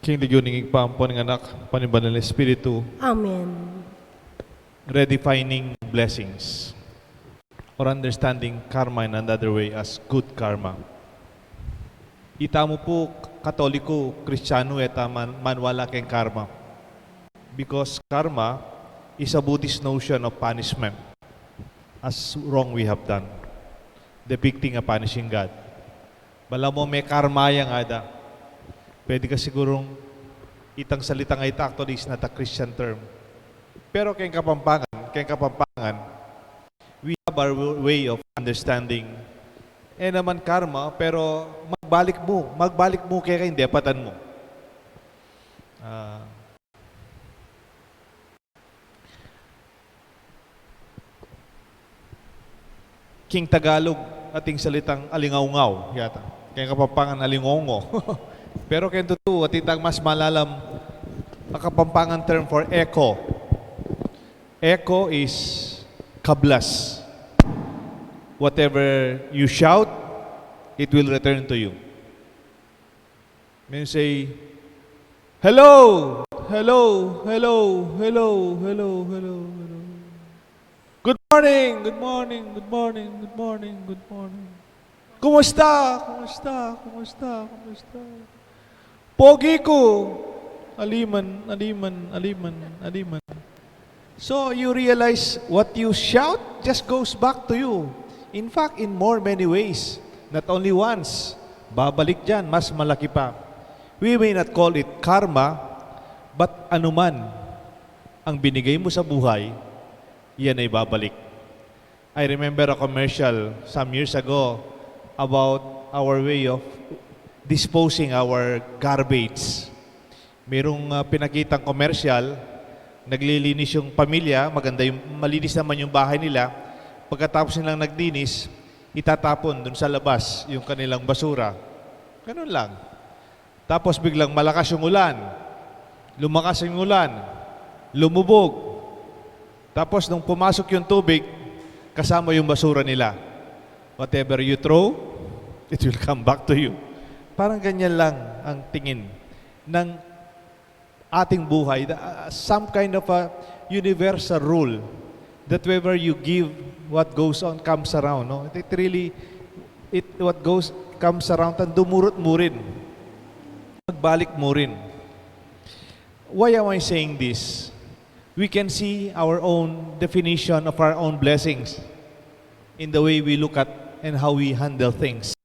King Ligyoning Igpampo ng anak, Panibanal na Espiritu, Amen. redefining blessings or understanding karma in another way as good karma. Ita mo po, Katoliko, Kristiyano, eta manwala keng karma. Because karma is a Buddhist notion of punishment as wrong we have done, depicting a punishing God. Bala mo may karma yang ada. Pwede ka sigurong itang salitang ita actually is not a Christian term. Pero kayong kapampangan, we have our way of understanding. Naman karma, pero magbalik mo kaya hindi, patan mo. King Tagalog, ating salitang alingaw-ngaw, yata. Kaya kapampangan alingongo. Pero kaya totoo, at itang mas malalam, ang kapampangan term for echo. Echo is kablas. Whatever you shout, it will return to you. When you say, hello, hello, hello, hello, hello, hello, hello. Good morning, good morning, good morning, good morning, good morning. Kumusta? Kumusta? Kumusta? Kumusta? Pogi ko. Aliman, aliman, aliman, aliman. So you realize what you shout just goes back to you. In fact, in many ways. Not only once. Babalik dyan, mas malaki pa. We may not call it karma, but anuman ang binigay mo sa buhay, yan ay babalik. I remember a commercial some years ago about our way of disposing our garbage. Merong pinakitang commercial, naglilinis yung pamilya, maganda yung malinis naman yung bahay nila. Pagkatapos nilang naglinis, itatapon dun sa labas yung kanilang basura. Ganun lang. Tapos biglang malakas yung ulan. Lumakas yung ulan. Lumubog. Tapos nung pumasok yung tubig, kasama yung basura nila. Whatever you throw, it will come back to you. Parang ganyan lang ang tingin ng ating buhay. Some kind of a universal rule that wherever you give, what goes on comes around. No? It really, what comes around, dumurot mo rin. Magbalik mo rin. Why am I saying this? We can see our own definition of our own blessings in the way we look at and how we handle things.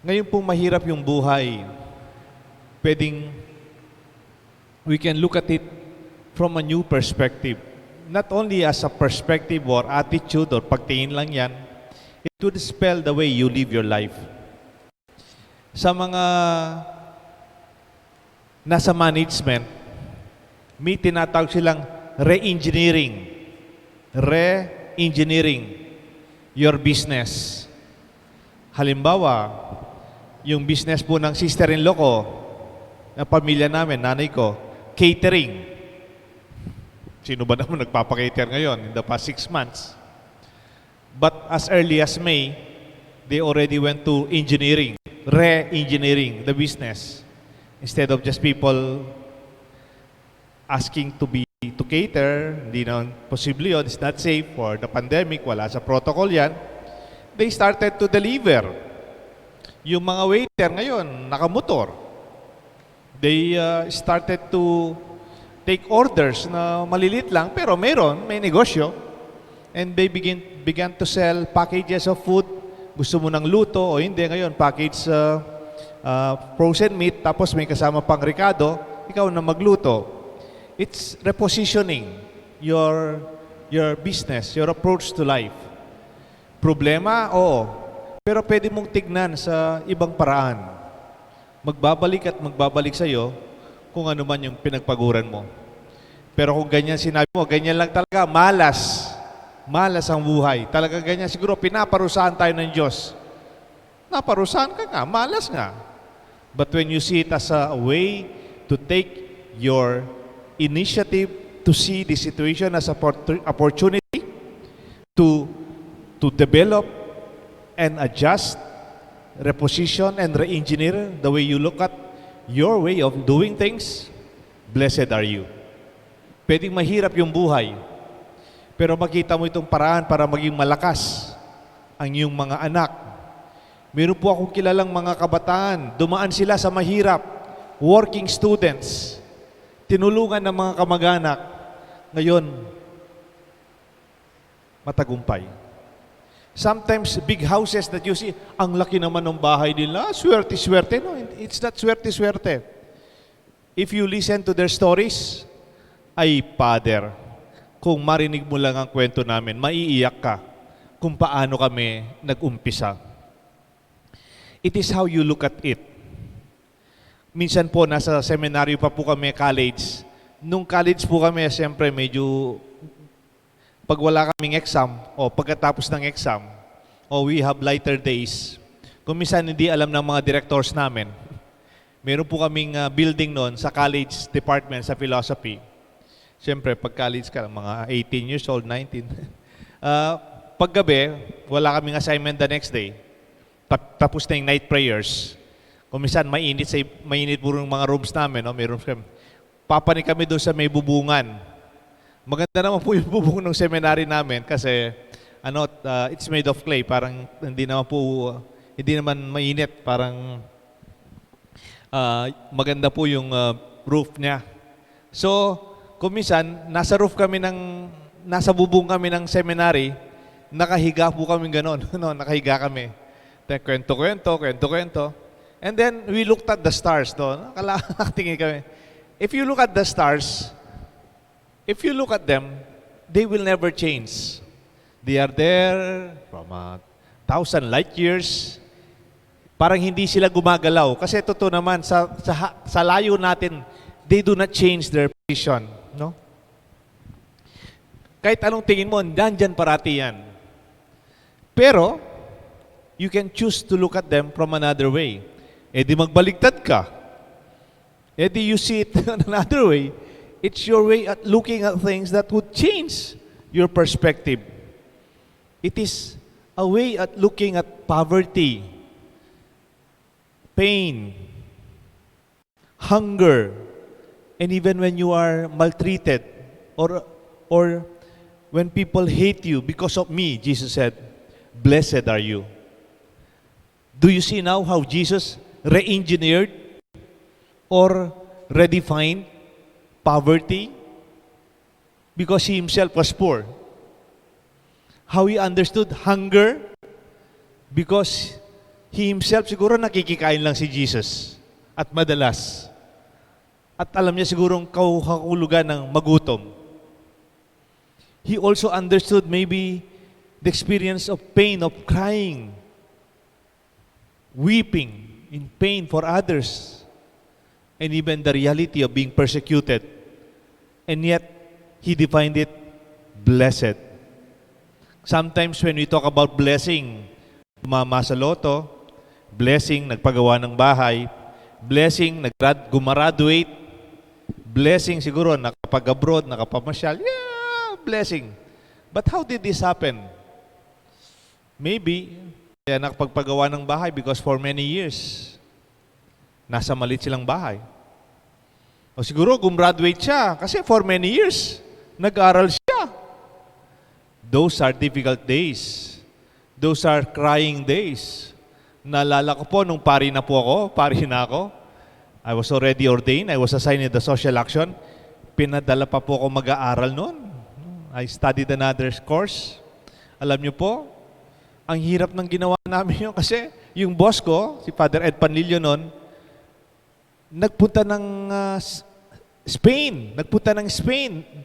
Ngayon po mahirap yung buhay. We can look at it from a new perspective. Not only as a perspective or attitude or pagtingin lang yan, it would spell the way you live your life. Sa mga nasa management, may tinatawag silang re-engineering. Re-engineering your business. Halimbawa, yung business po ng sister-in-law ko, na pamilya namin, nanay ko, catering. Sino ba naman nagpapakater ngayon in the past 6 months? But as early as May, they already went to engineering, re-engineering the business. Instead of just people asking to cater, hindi na posible yun, it's not safe for the pandemic, wala sa protocol yan, they started to deliver. Yung mga waiter ngayon, nakamotor. They started to take orders na malilit lang, pero may negosyo. And they began to sell packages of food. Gusto mo ng luto o hindi ngayon, package frozen meat, tapos may kasama pang ricado, ikaw na magluto. It's repositioning your business, your approach to life. Problema? Oo. Pero pwede mong tignan sa ibang paraan. Magbabalik sa iyo kung ano man yung pinagpaguran mo. Pero kung ganyan sinabi mo, ganyan lang talaga, malas. Malas ang buhay. Talaga ganyan. Siguro pinaparusahan tayo ng Diyos. Naparusahan ka nga, malas nga. But when you see it as a way to take your initiative to see the situation as an opportunity to develop and adjust reposition and re-engineer the way you look at your way of doing things, blessed are you. Pwedeng mahirap yung buhay, pero makita mo itong paraan para maging malakas ang iyong mga anak. Meron po akong kilalang mga kabataan, dumaan sila sa mahirap, working students, tinulungan ng mga kamag-anak, ngayon, matagumpay. Sometimes, big houses that you see, ang laki naman ng bahay nila, swerte-swerte. No, it's not swerte-swerte. If you listen to their stories, ay, Father, kung marinig mo lang ang kwento namin, maiiyak ka kung paano kami nag-umpisa. It is how you look at it. Minsan po, nasa seminaryo pa po kami, college. Nung college po kami, siyempre medyo, pag wala kaming exam, o pagkatapos ng exam, o we have lighter days, kung minsan hindi alam ng mga directors namin, meron po kaming building noon sa college department sa philosophy. Siyempre, pag college ka, mga 18 years old, 19. Paggabi, wala kaming assignment the next day. Tapos na yung night prayers. Kung minsan, mainit po yung mga rooms namin. No? May rooms kami. Papanik kami doon sa may bubungan. Maganda naman po yung bubong ng seminary namin kasi it's made of clay. Parang hindi naman mainit. Parang maganda po yung roof niya. So, kung minsan, nasa bubong kami ng seminary, nakahiga po kami ganon. No, nakahiga kami. Kwento-kwento. And then, we looked at the stars. No? Nakatingin kami. If you look at the stars, if you look at them, they will never change. They are there from 1,000 light years. Parang hindi sila gumagalaw. Kasi totoo naman, sa layo natin, they do not change their position. No? Kahit anong tingin mo, nandyan parati yan. Pero, you can choose to look at them from another way. Eh di magbaligtad ka. Eh di you see it another way. It's your way at looking at things that would change your perspective. It is a way at looking at poverty, pain, hunger, and even when you are maltreated or when people hate you because of me, Jesus said, blessed are you. Do you see now how Jesus re-engineered or redefined poverty? Because he himself was poor. How he understood hunger? Because he himself siguro nakikikain lang si Jesus at madalas. At alam niya sigurong kahulugan ng magutom. He also understood maybe the experience of pain, of crying, weeping in pain for others, and even the reality of being persecuted. And yet, he defined it blessed. Sometimes when we talk about blessing, mama sa loto, blessing, nagpagawa ng bahay, blessing, gumaraduate, blessing siguro, nakapag-abroad, nakapamasyal, yeah, blessing. But how did this happen? Maybe, kaya nakapagpagawa ng bahay because for many years, nasa malit silang bahay. O siguro, gumraduate siya kasi for many years, nag-aral siya. Those are difficult days. Those are crying days. Naalala ko po, nung pari na ako, I was already ordained, I was assigned in the social action, pinadala pa po ako mag-aaral noon. I studied another course. Alam niyo po, ang hirap ng ginawa namin yun kasi yung boss ko, si Father Ed Panlilio noon, nagpunta ng Spain.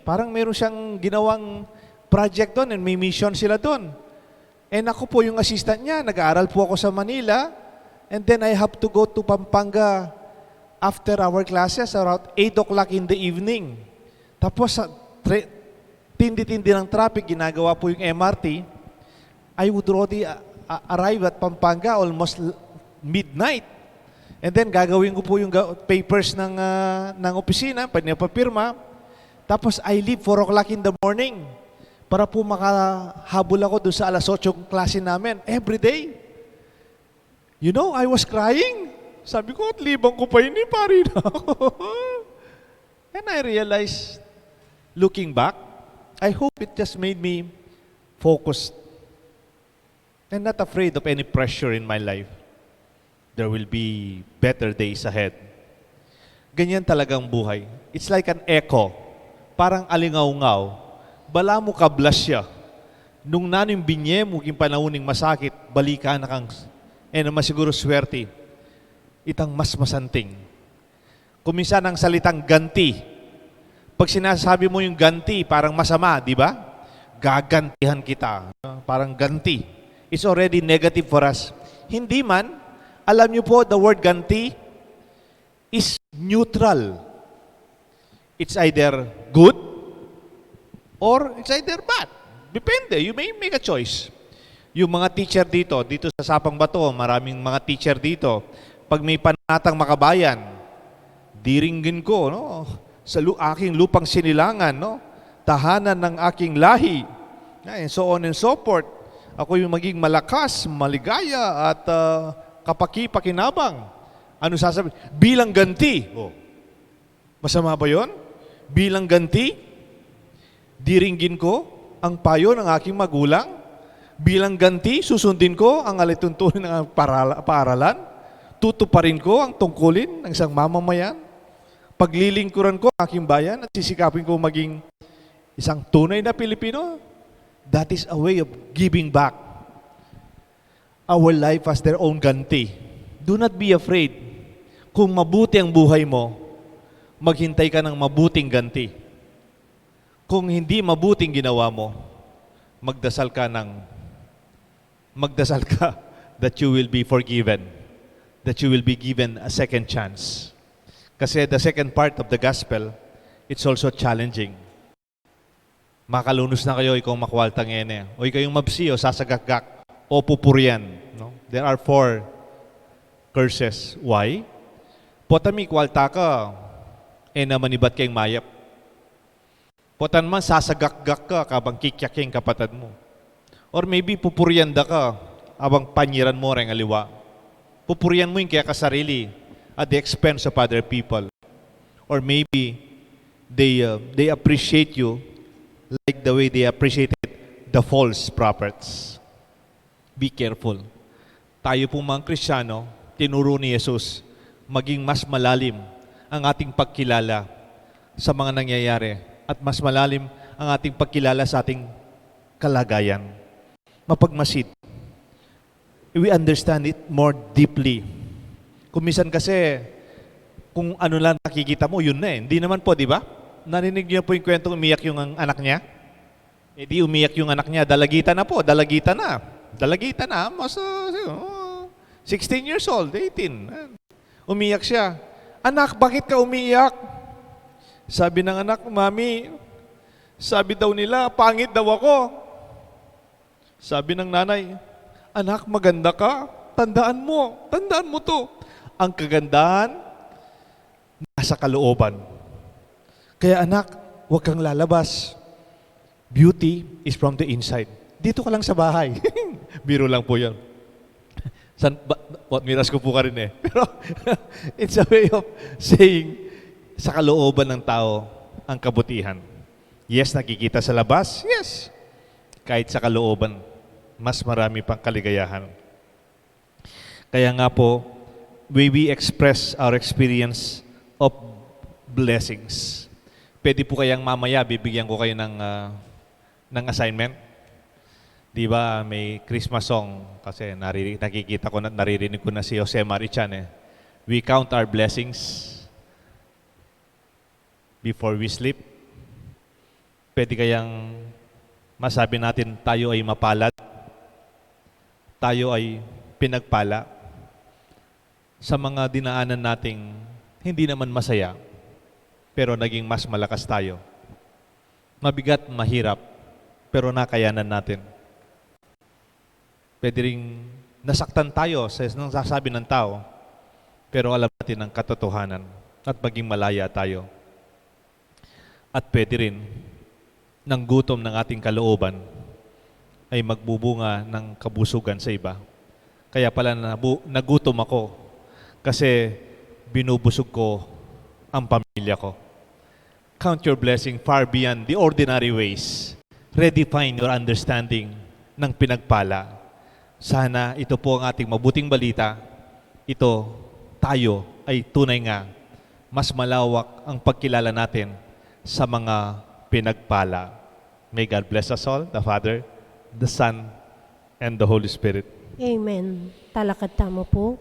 Parang meron siyang ginawang project doon and may mission sila doon. And ako po yung assistant niya. Nag-aaral po ako sa Manila and then I have to go to Pampanga after our classes around 8 o'clock in the evening. Tapos tindi-tindi ng traffic, ginagawa po yung MRT. I would already arrive at Pampanga almost midnight. And then gagawin ko po yung papers ng opisina, papirma. Tapos I leave 4 o'clock in the morning para po makahabol ako doon sa alas 8 klase namin every day. You know, I was crying. Sabi ko, at libang ko pa yun, pari na ako. And I realized, looking back, I hope it just made me focused and not afraid of any pressure in my life. There will be better days ahead. Ganyan talagang buhay. It's like an echo. Parang alingaw-ngaw. Bala mo kablas siya. Nung naning binye mo, yung panauning masakit, balika na kang, naman siguro swerte. Itang mas masanting. Kuminsan ang salitang ganti. Pag sinasabi mo yung ganti, parang masama, di ba? Gagantihan kita. Parang ganti. It's already negative for us. Hindi man, alam niyo po, the word ganti is neutral. It's either good or it's either bad. Depende. You may make a choice. Yung mga teacher dito sa Sapang Bato, maraming mga teacher dito. Pag may panatang makabayan, diringgin ko, no? Sa aking lupang sinilangan, no? Tahanan ng aking lahi, and so on and so forth. Ako yung maging malakas, maligaya, at kapaki-pakinabang. Ano sasabihin? Bilang ganti. Oh. Masama ba yun? Bilang ganti, diringgin ko ang payo ng aking magulang. Bilang ganti, susundin ko ang alituntunin ng paaralan. Tutuparin ko ang tungkulin ng isang mamamayan. Paglilingkuran ko ang aking bayan at sisikapin ko maging isang tunay na Pilipino. That is a way of giving back. Our life has their own ganti. Do not be afraid. Kung mabuti ang buhay mo, maghintay ka ng mabuting ganti. Kung hindi mabuting ginawa mo, magdasal ka that you will be forgiven, that you will be given a second chance. Kasi the second part of the gospel, it's also challenging. Makalunos na kayo, ikaw makwaltang ene. O ikayong mabsi, o sasagakgak, o pupurian. No? There are 4 curses. Why? Potami kwalta ka, manibat kayong mayap. Potan man, sasagakgak ka, kabang kikyaking kapatid mo. Or maybe pupurian da ka, abang panyiran mo rin aliwa. Pupurian mo yung kaya kasarili at the expense of other people. Or maybe they appreciate you like the way they appreciated the false prophets. Be careful. Tayo pong mga Kristiyano, tinuro ni Jesus, maging mas malalim ang ating pagkilala sa mga nangyayari at mas malalim ang ating pagkilala sa ating kalagayan. Mapagmasid. We understand it more deeply. Kumisan kasi, kung ano lang nakikita mo, yun na eh. Hindi naman po, di ba? Narinig niyo po yung kwentong umiyak yung anak niya? Eh di umiyak yung anak niya, dalagita na po, dalagita na. Dalagita na, mas 16 years old, 18. Umiyak siya. Anak, bakit ka umiyak? Sabi ng anak, Mami, sabi daw nila, pangit daw ako. Sabi ng nanay, anak, maganda ka. Tandaan mo to. Ang kagandahan, nasa kalooban. Kaya anak, huwag kang lalabas. Beauty is from the inside. Dito ka lang sa bahay. Biro lang po yan. Miras ko po ka rin eh. Pero it's a way of saying, sa kalooban ng tao, ang kabutihan. Yes, nakikita sa labas. Yes. Kahit sa kalooban, mas marami pang kaligayahan. Kaya nga po, we express our experience of blessings. Pwede po kayang mamaya, bibigyan ko kayo ng assignment. Di ba, may Christmas song, kasi nakikita ko na, naririnig ko na si Jose Marichan eh. We count our blessings before we sleep. Pwede kayang masabi natin, tayo ay mapalad. Tayo ay pinagpala sa mga dinaanan nating hindi naman masaya, pero naging mas malakas tayo. Mabigat, mahirap, pero nakayanan natin. Pwede ring nasaktan tayo sa nang sasabi ng tao, pero alam natin ang katotohanan at maging malaya tayo. At pwede rin ng gutom ng ating kalooban ay magbubunga ng kabusugan sa iba. Kaya pala nagutom ako kasi binubusog ko ang pamilya ko. Count your blessing far beyond the ordinary ways. Redefine your understanding ng pinagpala. Sana ito po ang ating mabuting balita. Ito, tayo ay tunay nga mas malawak ang pagkilala natin sa mga pinagpala. May God bless us all, the Father, the Son, and the Holy Spirit. Amen. Talakad tamo po.